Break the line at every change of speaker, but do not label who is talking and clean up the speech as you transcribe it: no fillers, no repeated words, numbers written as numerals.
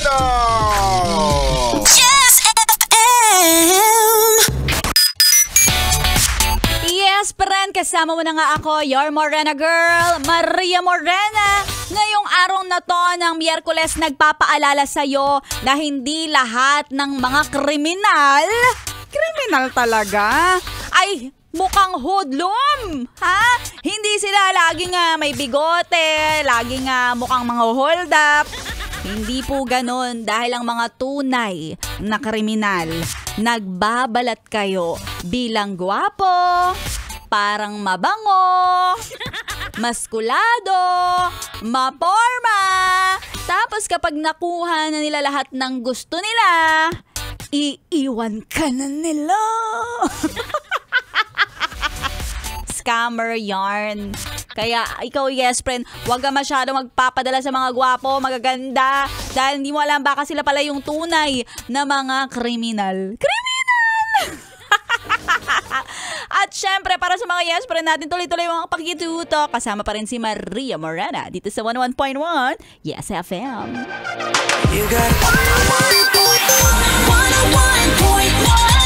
Morena!
Yes FM!
Yes, friend, kasama mo na nga ako, your Morena girl, Maria Morena. Ngayong araw na to ng Miyerkules, nagpapaalala sa'yo na hindi lahat ng mga kriminal talaga, ay mukhang hoodlum, ha? Hindi sila laging may bigote, laging mukhang mga hold up. Hindi po ganun dahil ang mga tunay na kriminal, nagbabalat kayo bilang gwapo, parang mabango, maskulado, maporma. Tapos kapag nakuha na nila lahat ng gusto nila, iiwan ka na nila. Scammer yarn. Kaya ikaw, yes friend, huwag ka masyado magpapadala sa mga gwapo, magaganda, dahil hindi mo alam baka sila pala yung tunay na mga kriminal. At syempre, para sa mga yes friend natin, tuloy-tuloy mga pakituto. Kasama pa rin si Maria Morena dito sa 101.1 Yes FM.
You got 101.1